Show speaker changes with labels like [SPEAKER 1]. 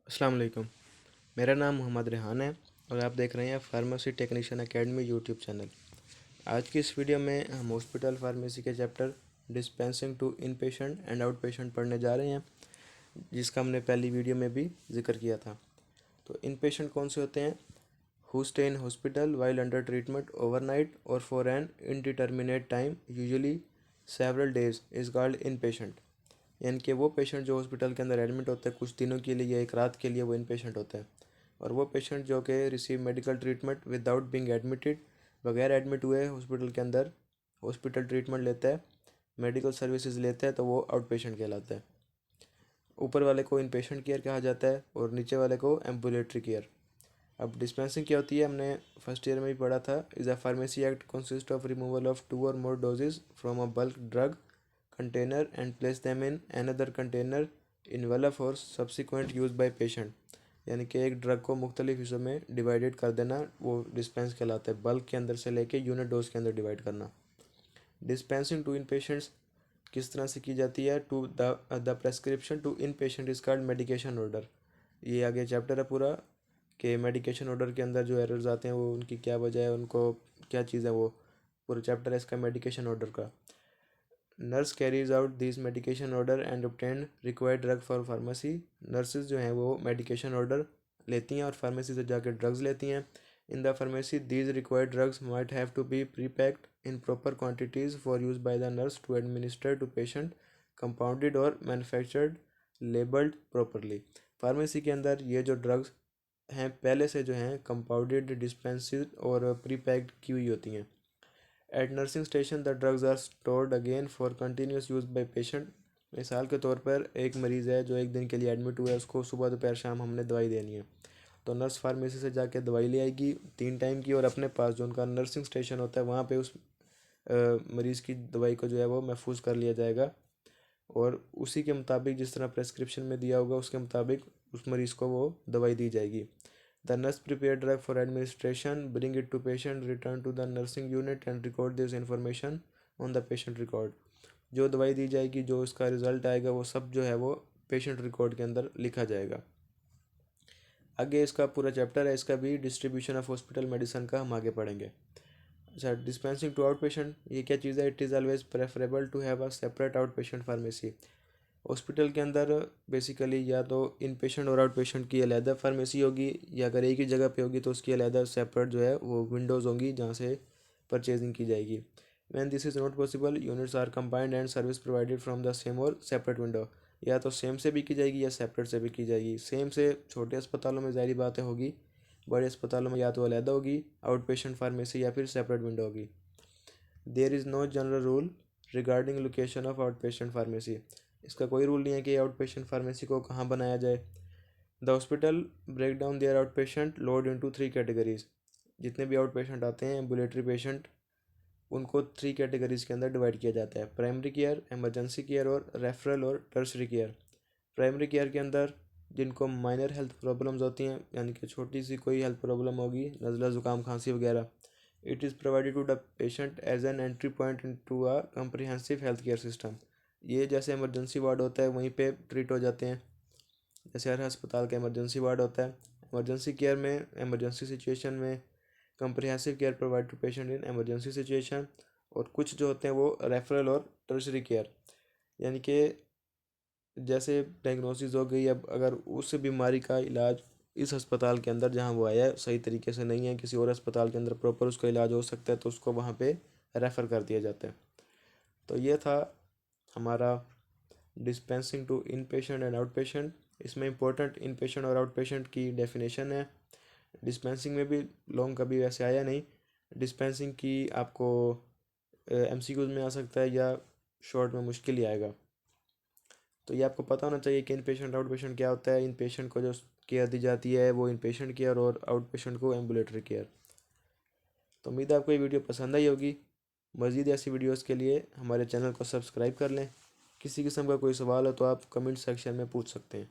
[SPEAKER 1] अस्सलाम वालेकुम। मेरा नाम मोहम्मद रेहान है और आप देख रहे हैं pharmacy technician academy YouTube channel. आज की इस वीडियो में हम हॉस्पिटल फार्मेसी के chapter dispensing to inpatient and outpatient पढ़ने जा रहे हैं, जिसका हमने पहली वीडियो में भी जिक्र किया था। तो इन पेशेंट कौन से होते हैं? Who stay in hospital while under treatment overnight और for an indeterminate time usually several days is called inpatient. यानी कि वो पेशेंट जो हॉस्पिटल के अंदर एडमिट होता है कुछ दिनों के लिए या एक रात के लिए, वो इन पेशेंट होता है। और वो पेशेंट जो कि receive medical treatment without being admitted, बगैर एडमिट हुए हॉस्पिटल के अंदर हॉस्पिटल ट्रीटमेंट लेता है, मेडिकल सर्विसेज लेता है, तो वो आउट पेशेंट कहलाता है। ऊपर वाले को इन पेशेंट केयर कहा जाता है और नीचे वाले को एम्बुलेटरी केयर। अब डिस्पेंसिंग क्या होती है, हमने फर्स्ट ईयर में ही पढ़ा था। Is a pharmacy act consist of removal of 2 और more doses from a bulk drug container and place them in another container envelope for subsequent use by patient। यानी कि एक ड्रग को मुख्तलिफ हिस्सों में डिवाइडेड कर देना, वो डिस्पेंस कहलाता है। बल्क के अंदर से लेके यूनिट डोज के अंदर डिवाइड करना। डिस्पेंसिंग टू इन पेशेंट्स किस तरह से की जाती है? To the prescription to inpatient is called medication order. ये आगे चैप्टर है पूरा कि मेडिकेशन ऑर्डर के अंदर जो एरर्स आते हैं वो उनकी क्या वजह है, उनको क्या चीज़ है, वो पूरा चैप्टर है इसका मेडिकेशन ऑर्डर का। Nurse carries out this medication order and obtain required drug for pharmacy. Nurses जो हैं वो मेडिकेशन ऑर्डर लेती हैं और फार्मेसी से जाकर ड्रग्स लेती हैं। In the pharmacy these required drugs might have to be prepacked in proper quantities for use by the nurse to administer to patient, compounded और मैन्युफैक्चर्ड, लेबल्ड प्रॉपरली। फार्मेसी के अंदर ये जो drugs हैं पहले से जो हैं कंपाउंडेड, डिस्पेंसिड और प्री पैक्ड की हुई होती हैं। At nursing station the drugs are stored again for continuous use by patient. मिसाल के तौर पर एक मरीज़ है जो एक दिन के लिए एडमिट हुआ है, उसको सुबह दोपहर शाम हमने दवाई देनी है, तो नर्स फार्मेसी से जाके दवाई ले आएगी 3 टाइम की, और अपने पास जो उनका नर्सिंग स्टेशन होता है वहाँ पे उस मरीज़ की दवाई को जो है वो महफूज कर लिया जाएगा, और उसी के मुताबिक जिस तरह प्रेस्क्रिप्शन में दिया होगा उसके मुताबिक उस मरीज़ को वो दवाई दी जाएगी। The nurse prepare drug for administration, bring it to patient, return to the nursing unit and record this information on the patient record। जो दवाई दी जाएगी, जो उसका रिजल्ट आएगा, वो सब जो है वो पेशेंट रिकॉर्ड के अंदर लिखा जाएगा। आगे इसका पूरा चैप्टर है, इसका भी डिस्ट्रीब्यूशन ऑफ हॉस्पिटल मेडिसिन का हम आगे पढ़ेंगे। अच्छा, डिस्पेंसिंग टू आउट पेशेंट ये क्या चीज़ है? It is always preferable to have a separate outpatient pharmacy. Hospital के अंदर बेसिकली या तो इन पेशेंट और आउट पेशेंट की अलहदा फार्मेसी होगी, या अगर एक ही जगह पे होगी तो उसकी अलहदा सेपरेट जो है वो विंडोज़ होंगी जहाँ से परचेजिंग की जाएगी। When this is not possible units are combined and service provided from the same or separate window. या तो सेम से भी की जाएगी या सेपरेट से भी की जाएगी। सेम से छोटे अस्पतालों में ज़ाहिर बातें होगी, बड़े अस्पतालों में या तो अलहदा होगी आउट पेशेंट फार्मेसी या फिर सेपरेट विंडो होगी। There is no general rule regarding location of outpatient pharmacy. इसका कोई रूल नहीं है कि आउट पेशेंट फार्मेसी को कहाँ बनाया जाए। The hospital break down their outpatient load into 3 categories. जितने भी आउट पेशेंट आते हैं एम्बुलेटरी पेशेंट, उनको 3 कैटेगरीज के अंदर डिवाइड किया जाता है: प्राइमरी केयर, एमरजेंसी केयर और रेफरल और टर्सरी केयर। प्राइमरी केयर के अंदर जिनको माइनर हेल्थ प्रॉब्लम्स होती हैं, यानी कि छोटी सी कोई हेल्थ प्रॉब्लम होगी, नज़ला ज़ुकाम खांसी वगैरह, it is provided to the patient as an entry point into a comprehensive health care system. ये जैसे इमरजेंसी वार्ड होता है वहीं पे ट्रीट हो जाते हैं, जैसे हर अस्पताल का इमरजेंसी वार्ड होता है। इमरजेंसी केयर में इमरजेंसी सिचुएशन में, comprehensive care provide to patient in emergency situation, और कुछ जो होते हैं वो रेफरल और टर्शरी केयर, यानी कि जैसे डायग्नोसिस हो गई, अब अगर उस बीमारी का इलाज इस अस्पताल के अंदर जहाँ वो आया है सही तरीके से नहीं है, किसी और अस्पताल के अंदर प्रॉपर उसका इलाज हो सकता है, तो उसको वहाँ पे रेफ़र कर दिया जाता है। तो ये था हमारा dispensing to inpatient and outpatient. इसमें इंपॉर्टेंट इन पेशेंट और आउट पेशेंट की डेफिनेशन है। डिस्पेंसिंग में भी लॉन्ग कभी वैसे आया नहीं, डिस्पेंसिंग की आपको एमसीक्यूज में आ सकता है या शॉर्ट में मुश्किल ही आएगा। तो ये आपको पता होना चाहिए कि इन पेशेंट आउट पेशेंट क्या होता है। इन पेशेंट को जो केयर दी जाती है वो इन पेशेंट केयर, और आउट पेशेंट को एम्बुलेटरी केयर। तो उम्मीद है आपको ये वीडियो पसंद आई होगी। मज़ीद ऐसी वीडियोस के लिए हमारे चैनल को सब्सक्राइब कर लें। किसी किस्म का कोई सवाल हो तो आप कमेंट सेक्शन में पूछ सकते हैं।